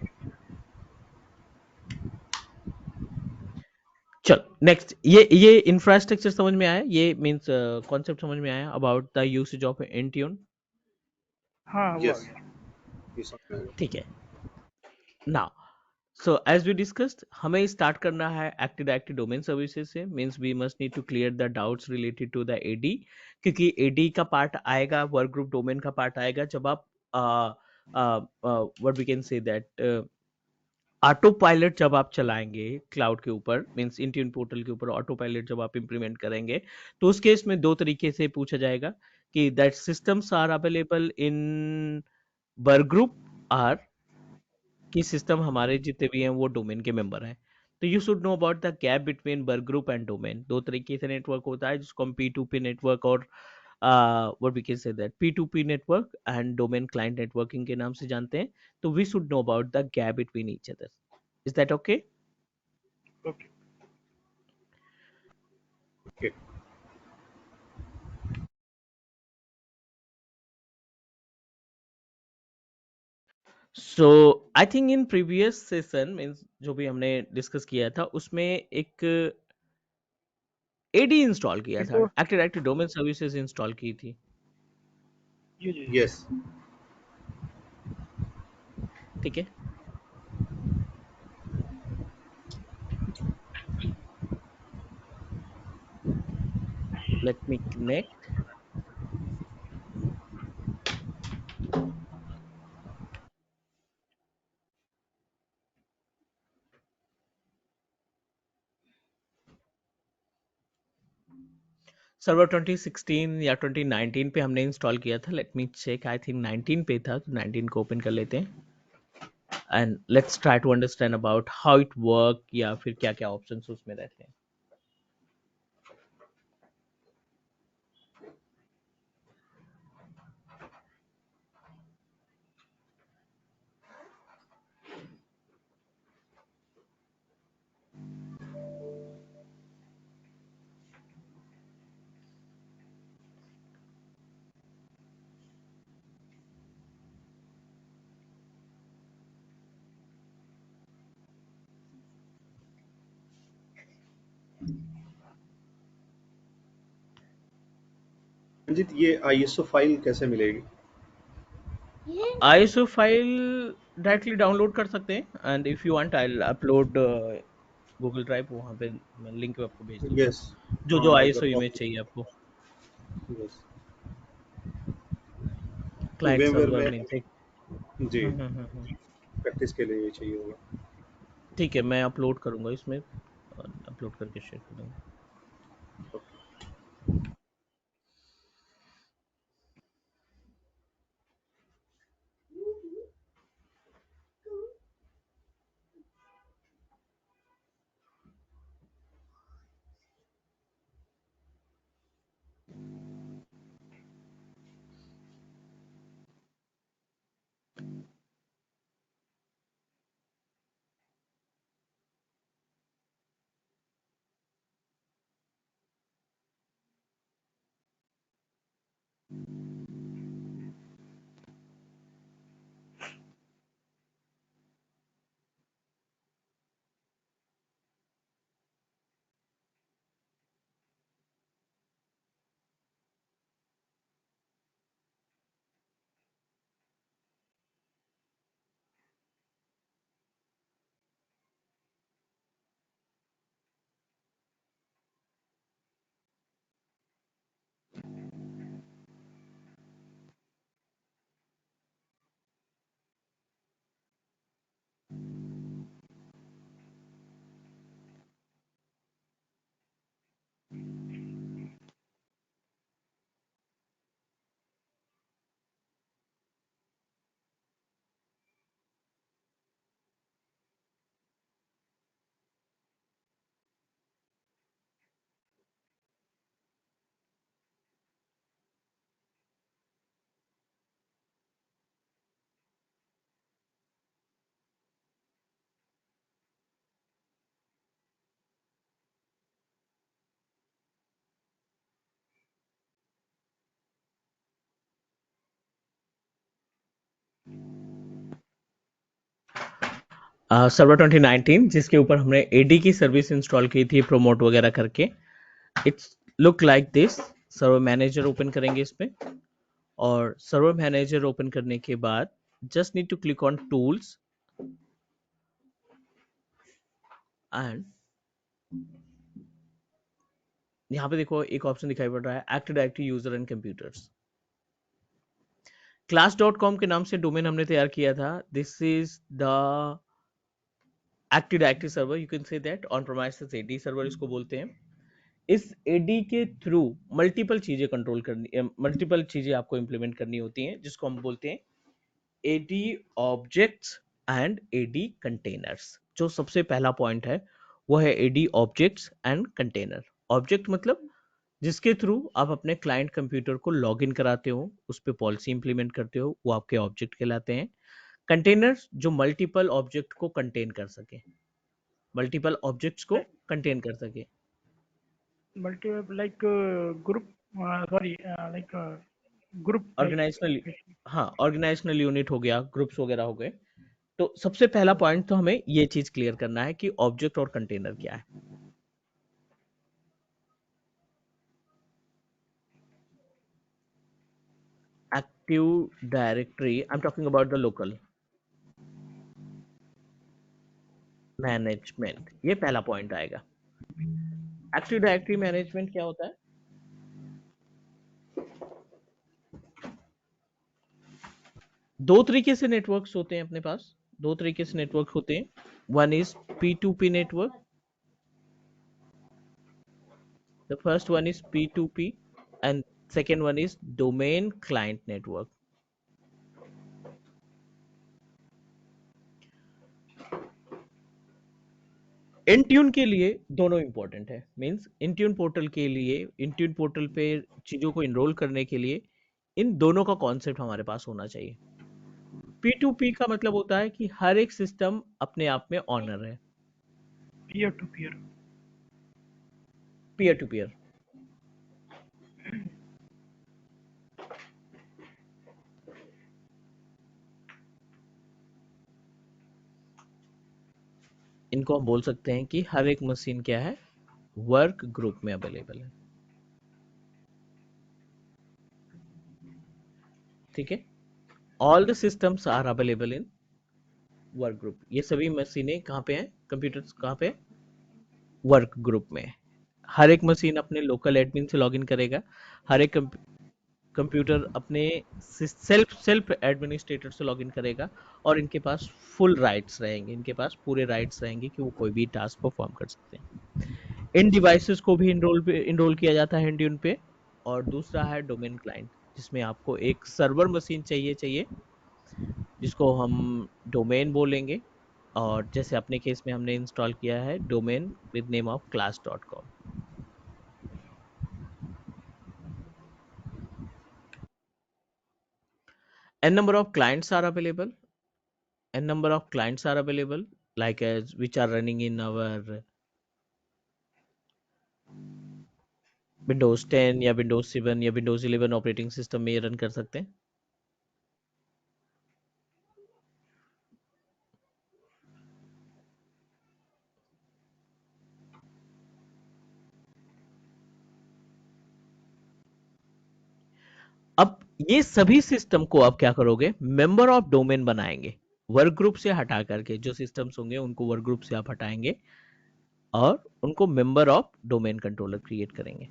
चल नेक्स्ट, ये इंफ्रास्ट्रक्चर समझ में आया, ये मींस कॉन्सेप्ट समझ में आया about the usage of Intune. हाँ, वो आ यस। गया। ये समझ में आएगा। ठीक है। Now so as we discussed, हमें स्टार्ट करना है एक्टिव डायरेक्टरी डोमेन सर्विसेज से। Means we must need to clear the doubts related to the AD, क्योंकि एडी का पार्ट आएगा, वर्क ग्रुप डोमेन का पार्ट आएगा जब आप what we can say that autopilot जब आप चलाएंगे क्लाउड के ऊपर, मींस इंट्यून पोर्टल के ऊपर ऑटो पायलट जब आप इंप्लीमेंट करेंगे, तो उस केस में दो तरीके से पूछा जाएगा कि that systems are available in work group or कि सिस्टम हमारे जितने भी हैं वो डोमेन के मेंबर हैं। तो you should know about the gap between work group and domain. दो तरीके से नेटवर्क होता है जिसको हम P2P नेटवर्क और what we can say that P2P network and domain client networking के नाम से जानते हैं। तो we should know about the gap between each other. Is that okay? Okay. Okay. So I think in previous session means जो भी हमने discuss किया था उसमें एक एडी इंस्टॉल किया था, Into active directory domain services install की थी। जी यस। ठीक है, लेट मी कनेक्ट। सर्वर 2016 या 2019 पे हमने इंस्टॉल किया था। Let me check, I think 19 पे था, तो 19 को ओपन कर लेते हैं and let's try to understand about how it work, या फिर क्या क्या ऑप्शंस उसमें रहते हैं। रंजित, ये आईएसओ फाइल कैसे मिलेगी? ISO फाइल डायरेक्टली डाउनलोड कर सकते हैं and if you want I will upload Google drive, वहाँ पे मैं लिंक आपको भेज दूंगा यस। जो हाँ, जो अगर ISO इमेज पॉसिबल। चाहिए आपको। यस। क्लाइंट वेमवेयर सर्वर में। मींस एक। जी। हम्म। प्रैक्टिस के लिए ये चाहिए होगा। ठीक है, मैं अपलोड करूंगा इसमें, अपलोड करके शेयर कर दूंगा। सर्वर 2019 जिसके ऊपर हमने एडी की सर्विस इंस्टॉल की थी प्रोमोट वगैरह करके। It's look like this. Server manager open करेंगे इस पे, और सर्वर मैनेजर ओपन करने के बाद just need to click on tools and यहाँ पे देखो एक ऑप्शन दिखाई पड़ रहा है active directory user and computers. class.com के नाम से डोमेन हमने तैयार किया था। This is the active directory server, you can say that on premises AD server इसको बोलते हैं। इस एडी के थ्रू मल्टीपल चीजें कंट्रोल करनी, मल्टीपल चीजें आपको इंप्लीमेंट करनी होती हैं, जिसको हम बोलते हैं AD objects and AD containers. जो सबसे पहला पॉइंट है वो है AD objects and container. Object मतलब जिसके थ्रू आप अपने क्लाइंट कंप्यूटर को लॉगिन कराते हो, उस पर पॉलिसी इंप्लीमेंट करते हो, वो आपके ऑब्जेक्ट कहलाते हैं। कंटेनर्स जो मल्टीपल ऑब्जेक्ट को कंटेन कर सके, मल्टीपल ऑब्जेक्ट्स को कंटेन कर सके। Multi like group, sorry like group organisational, हाँ ऑर्गेनाइजेशनल यूनिट हो गया, ग्रुप्स वगैरह हो गए। तो सबसे पहला पॉइंट तो हमें ये चीज क्लियर करना है कि ऑब्जेक्ट और कंटेनर क्या है। Active directory, I am talking about the local management, ये पहला पॉइंट आएगा। एक्टिव डायरेक्टरी मैनेजमेंट क्या होता है? दो तरीके से नेटवर्क्स होते हैं अपने पास, दो तरीके से नेटवर्क होते हैं। One is P2P network, the first one is P2P and second one is domain client network. Intune के लिए दोनों इंपॉर्टेंट है। मींस इंट्यून पोर्टल के लिए, इंट्यून पोर्टल पे चीजों को इनरोल करने के लिए इन दोनों का कॉन्सेप्ट हमारे पास होना चाहिए। P2P का मतलब होता है कि हर एक सिस्टम अपने आप में ऑनर है। Peer to peer, peer to peer. इनको हम बोल सकते हैं कि हर एक मशीन क्या है, वर्क ग्रुप में अवेलेबल है। ठीक है, all the systems are available in work group. ये सभी मशीनें कहाँ पे हैं, कंप्यूटर्स कहाँ पे, वर्क ग्रुप में। हर एक मशीन अपने लोकल एडमिन से लॉगिन करेगा, हर एक कंप्यूटर अपने सेल्फ एडमिनिस्ट्रेटर से लॉगिन करेगा, और इनके पास फुल राइट्स रहेंगे, इनके पास पूरे राइट्स रहेंगे कि वो कोई भी टास्क परफॉर्म कर सकते हैं। इन डिवाइसेस को भी इनरोल किया जाता है इंट्यून पे। और दूसरा है डोमेन क्लाइंट, जिसमें आपको एक सर्वर मशीन चाहिए जिसको हम डोमेन बोलेंगे, और जैसे अपने केस में हमने इंस्टॉल किया है domain with name of class.com। n number of clients are available, n number of clients are available, like as which are running in our Windows 10 या Windows 7 या Windows 11 ऑपरेटिंग सिस्टम में ये run कर सकते हैं। अब ये सभी सिस्टम को आप क्या करोगे, मेंबर ऑफ डोमेन बनाएंगे। वर्क ग्रुप से हटा करके जो सिस्टम्स होंगे उनको वर्क ग्रुप से आप हटाएंगे और उनको member of domain controller create करेंगे।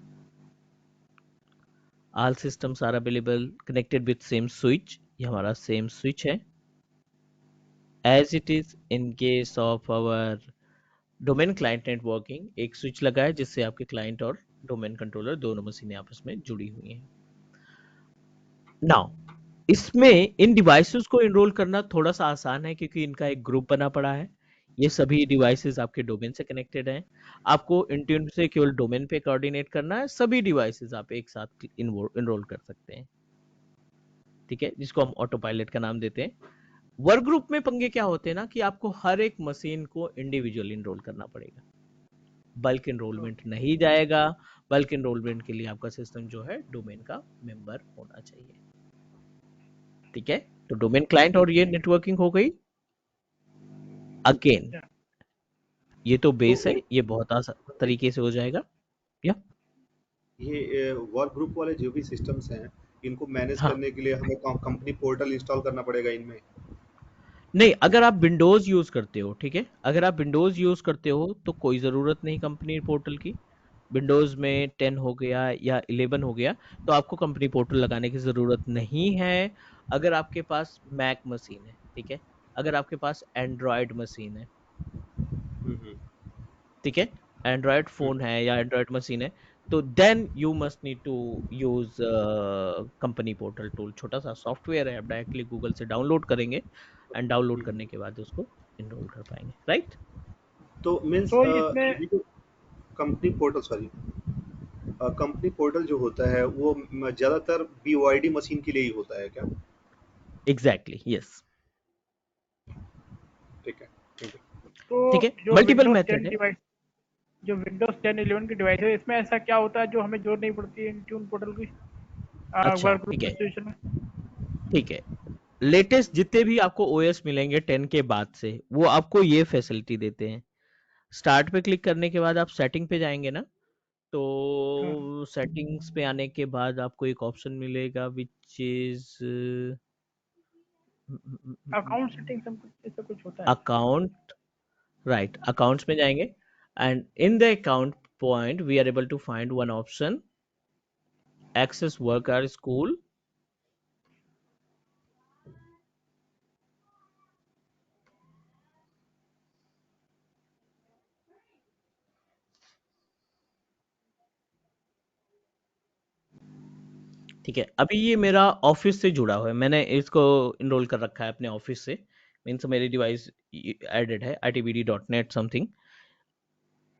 All systems are available connected with same switch, ये हमारा सेम स्विच है। As it is in case of our domain client networking, एक स्विच लगा है जिससे आपके क्लाइंट और डोमेन कंट्रोलर दोनों मशीनें आपस में जुड़ी हुई हैं। नाउ इसमें इन डिवाइसेस को इनरोल करना थोड़ा सा आसान है, क्योंकि इनका एक ग्रुप बना पड़ा है। ये सभी डिवाइसेस आपके डोमेन से कनेक्टेड हैं। आपको इंट्यून से केवल डोमेन पे कोऑर्डिनेट करना है, सभी डिवाइसेस आप एक साथ इनरोल कर सकते हैं। ठीक है, जिसको हम ऑटो पायलट का नाम देते हैं। वर्क ग्रुप में पंगे क्या होते हैं ना, कि आपको हर एक मशीन को इंडिविजुअली इनरोल करना पड़ेगा, बल्क इनरोलमेंट नहीं जाएगा। बल्क इनरोलमेंट के लिए आपका सिस्टम जो है डोमेन का मेंबर होना चाहिए। ठीक है, तो डोमेन क्लाइंट और ये नेटवर्किंग हो गई। अगेन ये तो बेस है, ये बहुत आसान तरीके से हो जाएगा। या ये वर्क ग्रुप वाले जो भी सिस्टम्स हैं, इनको मैनेज हाँ, करने के लिए हमें कंपनी पोर्टल इंस्टॉल करना पड़ेगा इनमें। नहीं, अगर आप विंडोज यूज करते हो, ठीक है, अगर आप विंडोज यूज करते हो तो कोई जरूरत नहीं कंपनी पोर्टल की। विंडोज में 10 हो गया या 11 हो गया तो आपको कंपनी पोर्टल लगाने की जरूरत नहीं है। अगर आपके पास मैक मशीन है, ठीक है, अगर आपके पास एंड्रॉयड मशीन है, हम्म, ठीक है, एंड्रॉयड हम्म, फोन है या एंड्रॉयड मशीन है, तो then you must need to use company portal tool. छोटा सा सॉफ्टवेयर है, आप डायरेक्टली गूगल से डाउनलोड करेंगे एंड डाउनलोड हम्म। करने के बाद उसको इनरोल कर पाएंगे, राइट। तो मीन्स तो इसमें ये जो company portal, sorry, company portal जो होता है वो ज्यादातर BYD मशीन के लिए ही होता है क्या? Exactly, yes. ठीक है, ठीक है। तो ठीक है, जो मल्टीपल विंडोज मेथड 10 है। डिवाइस, जो विंडोज 10 11 की डिवाइस है, इसमें ऐसा क्या होता है जो हमें जरूरत नहीं पड़ती है इंट्यून पोर्टल की अच्छा, वर्क ठीक ग्रुप है, सिचुएशन में? ठीक है। लेटेस्ट जितने भी आपको ओएस मिलेंगे 10 के बाद से, वो आपको ये फैसिलिटी देते हैं। स्टार्ट पे क्लिक करने के बाद आप सेटिंग पे जाएंगे ना, हाँ, तो सेटिंग्स पे आने के बाद आपको एक ऑप्शन मिलेगा विच इज अकाउंट सेटिंग सब कुछ ऐसा कुछ होता है? अकाउंट, राइट, अकाउंट्स में जाएंगे and in the account point we are able to find one option, access work or school. ठीक है, अभी ये मेरा ऑफिस से जुड़ा हुआ है, मैंने इसको इनरोल कर रखा है अपने ऑफिस से, मीन्स मेरी डिवाइस एडेड है itbd.net something.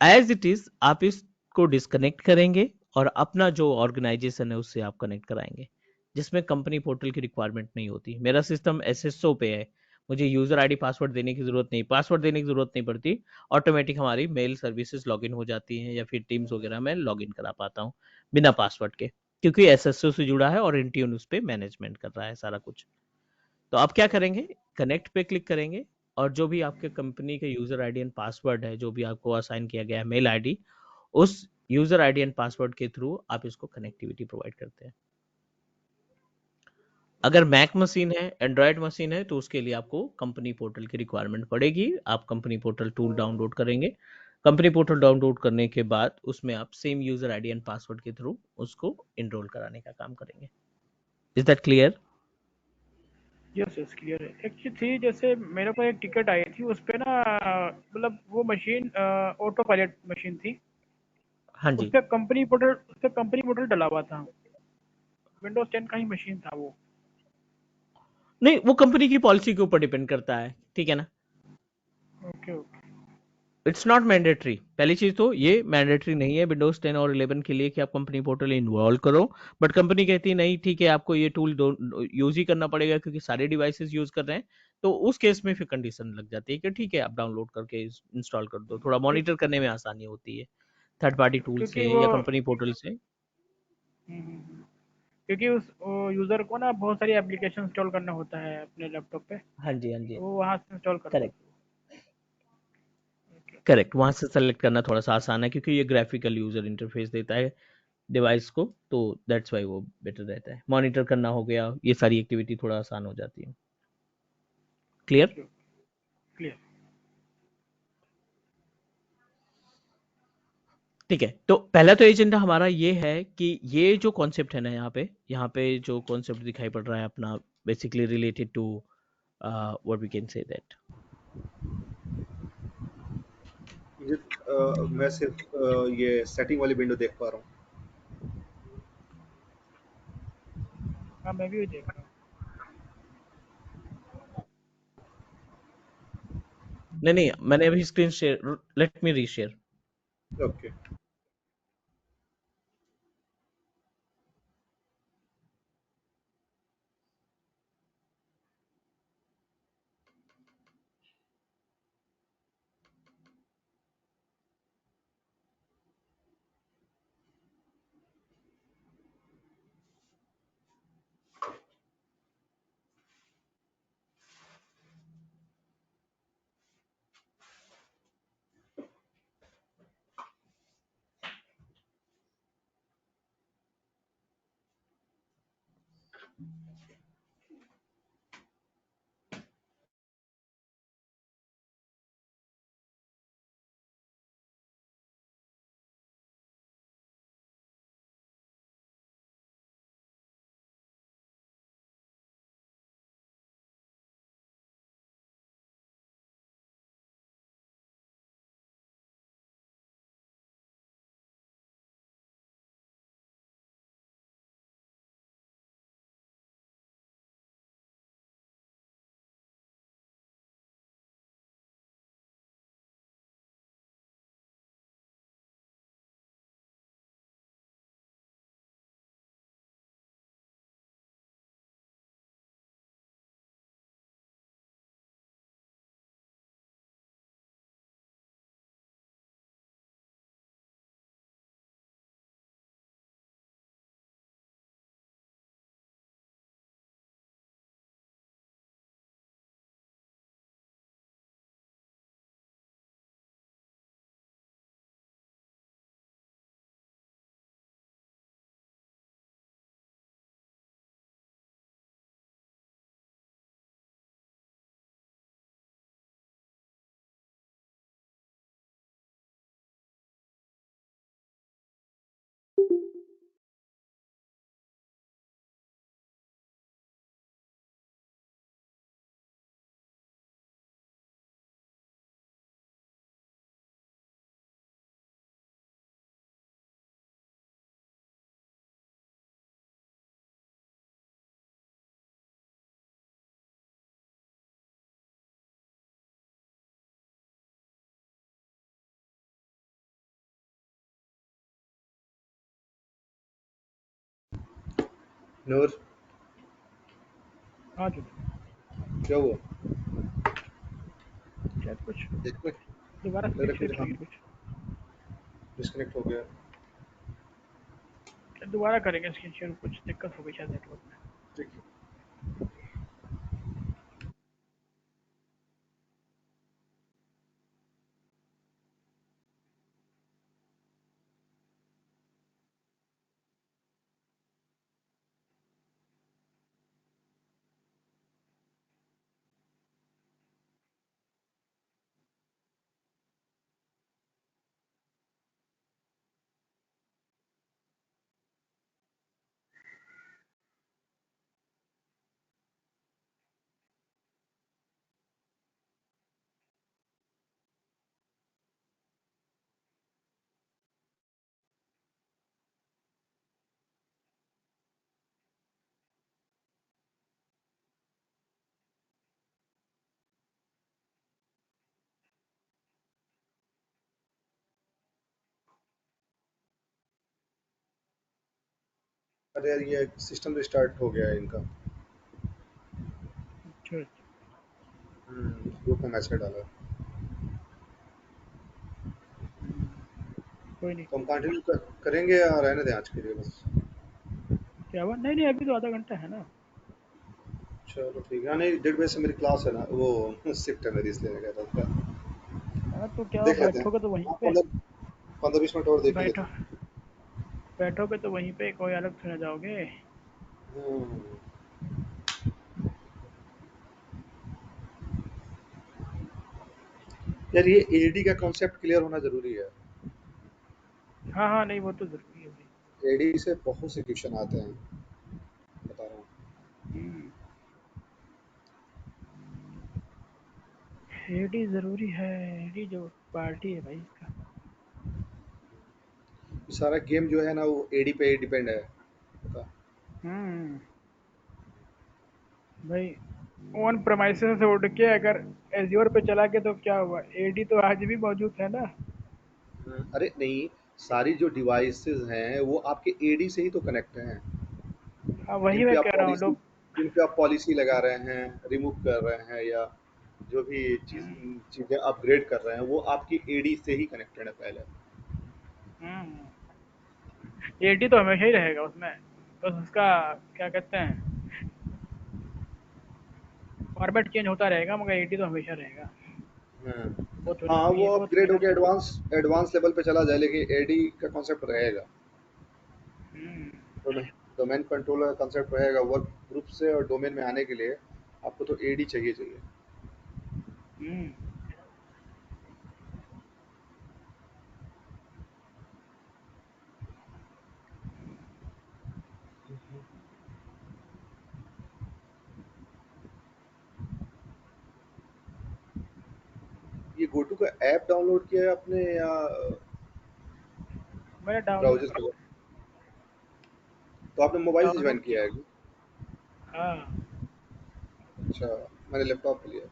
As it is आप इसको डिस्कनेक्ट करेंगे और अपना जो ऑर्गेनाइजेशन है उससे आप कनेक्ट कराएंगे, जिसमें कंपनी पोर्टल की रिक्वायरमेंट नहीं होती। मेरा सिस्टम एसएसओ पे है, मुझे यूजर आईडी पासवर्ड देने की जरूरत नहीं, पासवर्ड देने की जरूरत नहीं पड़ती। ऑटोमेटिक हमारी मेल सर्विसेज लॉगिन हो जाती हैं या फिर टीम्स वगैरह में लॉगिन करा पाता हूँ बिना पासवर्ड के, क्योंकि एसएसओ से जुड़ा है और इंट्यून उस पर मैनेजमेंट कर रहा है सारा कुछ। तो आप क्या करेंगे, कनेक्ट पे क्लिक करेंगे और जो भी आपके कंपनी के यूजर आईडी एंड पासवर्ड है, जो भी आपको असाइन किया गया है मेल आईडी, उस यूजर आईडी एंड पासवर्ड के थ्रू आप इसको कनेक्टिविटी प्रोवाइड करते हैं। अगर मैक मशीन है, एंड्रॉयड मशीन है, तो उसके लिए आपको कंपनी पोर्टल की रिक्वायरमेंट पड़ेगी। आप कंपनी पोर्टल टूल डाउनलोड करेंगे, कंपनी पोर्टल डाउनलोड करने के बाद उसमें आप same user ID and password के थ्रू उसको इनरोल कराने का काम करेंगे। Is that clear? Yes yes, clear है। एक चीज थी, जैसे मेरे को एक टिकट आई थी उस पे ना, मतलब वो मशीन ऑटो पायलट मशीन थी। हाँ उस जी। पे कंपनी पोर्टल डला हुआ था, विंडोज 10 का ही मशीन था वो। नहीं, वो कंपनी की पॉलिसी के ऊपर डिपेंड करता है, ठीक है ना। Okay okay. It's not mandatory. पहली चीज तो ये मैंडेटरी नहीं है विंडोज 10 और 11 के लिए कि आप कंपनी पोर्टल इन्वॉल्व करो, बट कंपनी कहती है नहीं ठीक है, आपको ये टूल यूज ही करना पड़ेगा क्योंकि सारे डिवाइसेस यूज कर रहे हैं। तो उस केस में फिर कंडीशन लग जाती है कि ठीक है आप डाउनलोड करके इंस्टॉल कर दो, थोड़ा क्यों- मॉनिटर करने में आसानी होती है थर्ड पार्टी टूल क्योंकि से वो या कंपनी पोर्टल से। क्योंकि उस यूजर को ना बहुत सारी एप्लीकेशन इंस्टॉल करना होता है अपने लैपटॉप पे, हाँ जी, हाँ जी, तो वो वहाँ से इंस्टॉल करता करेक्ट, था। ओके। करेक्ट, वहां से सेलेक्ट करना थोड़ा सा आसान है क्योंकि ये ग्राफिकल यूजर इंटरफेस देता है डिवाइस को, तो दैट्स वाई वो बेटर रहता है। मॉनिटर करना हो गया, ये सारी एक्टिविटी थोड़ा आसान हो जाती है। क्लियर? Okay, clear. ठीक है, तो पहला तो एजेंडा हमारा ये है कि ये जो कॉन्सेप्ट है ना, यहाँ पे जो कॉन्सेप्ट दिखाई पड़ रहा है अपना, basically related to what we can say that. मुझे मैं सिर्फ ये सेटिंग वाली विंडो देख पा रहा हूँ। हाँ, मैं भी वही देख रहा हूँ। नहीं नहीं, मैंने अभी screen share, let me reshare. Okay. Noor, हाँ जी। क्या हुआ? शायद कुछ डिस्कनेक्ट दोबारा लग स्क्रीन रहा है, शेयर कुछ हाँ करेंगे कुछ। डिस्कनेक्ट हो गया। शायद दोबारा करेंगे स्क्रीन शेयर, कुछ दिक्कत हो गई शायद नेटवर्क में। ठीक है। अरे यार, ये सिस्टम रिस्टार्ट हो गया है इनका। अच्छा, ग्रुप में मैसेज डाला। कोई नहीं। तो हम कंटिन्यू करेंगे या रहने दें आज के लिए बस? क्या हुआ? नहीं नहीं, अभी तो आधा घंटा है ना। चलो ठीक है। हाँ, नहीं 1:30 बजे से मेरी क्लास है ना, वो शिफ्ट है मेरी, इसलिए मैं कह रहा था। हाँ तो क्या हुआ, देख लेते हैं। बैठोगे तो वहीं हाँ, पे। 15-20 मिनट और देख ही लेते बैठो, हैं। बैठोगे तो वहीं पे, कोई अलग से ना जाओगे। हम्म, यार ये एडी का कॉन्सेप्ट क्लियर होना जरूरी है। हाँ हाँ, नहीं वो तो जरूरी है भाई। एडी से बहुत से क्वेश्चन आते हैं, बता रहा हूँ। हम्म, एडी जरूरी है। एडी जो पार्टी है भाई इसका। ये सारा गेम जो है ना, वो एडी पे ही डिपेंड है। बता। हम्म, भाई ऑन प्रमाइसेस से उड़ के अगर एज्योर पे चला गया तो क्या हुआ, एडी तो आज भी मौजूद है ना। अरे नहीं, सारी जो डिवाइसेस हैं वो आपके एडी से ही तो कनेक्ट हैं। हाँ वही जिन मैं पे आप कह रहा हूँ पॉलिसी लोग। जिन पे आप पॉलिसी लगा रहे हैं, रिमूव कर रहे हैं, या जो भी चीजें अपग्रेड कर रहे हैं, वो आपकी एडी से ही कनेक्टेड है पहले। एडी तो हमेशा ही रहेगा उसमें, बस उसका क्या कहते हैं, फॉर्मेट चेंज होता रहेगा, मगर एडी तो हमेशा रहेगा। हम्म। वो थोड़ी हाँ, वो वो थोड़ी अपग्रेड ना। होके एडवांस एडवांस लेवल पे चला जाए, लेकिन एडी का कॉन्सेप्ट रहेगा। हम्म, डोमेन कंट्रोलर का कॉन्सेप्ट रहेगा। वर्क ग्रुप से और डोमेन में आने के लिए आपको तो एडी चाहिए चाहिए। हम्म, ये गोटू का ऐप डाउनलोड किया है आपने, या मैंने डाउनलोड ब्राउजर से? तो आपने मोबाइल से ज्वाइन डाउनलोड किया किया। है अभी? हाँ। अच्छा, मैंने लैपटॉप पे लिया।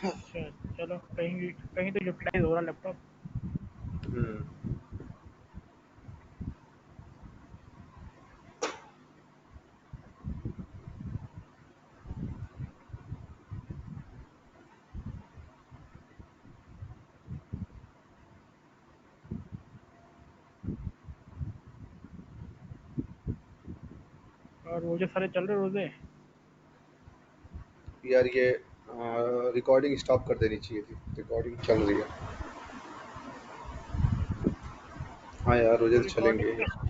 अच्छा, चलो कहीं कहीं तो यूटिलाइज हो रहा लैपटॉप। हम्म। और रोजे सारे चल रहे रोजे। यार ये रिकॉर्डिंग स्टॉप कर देनी चाहिए थी, रिकॉर्डिंग चल रही है। हाँ यार, रोजे तो रिकॉर्डिंग चलेंगे।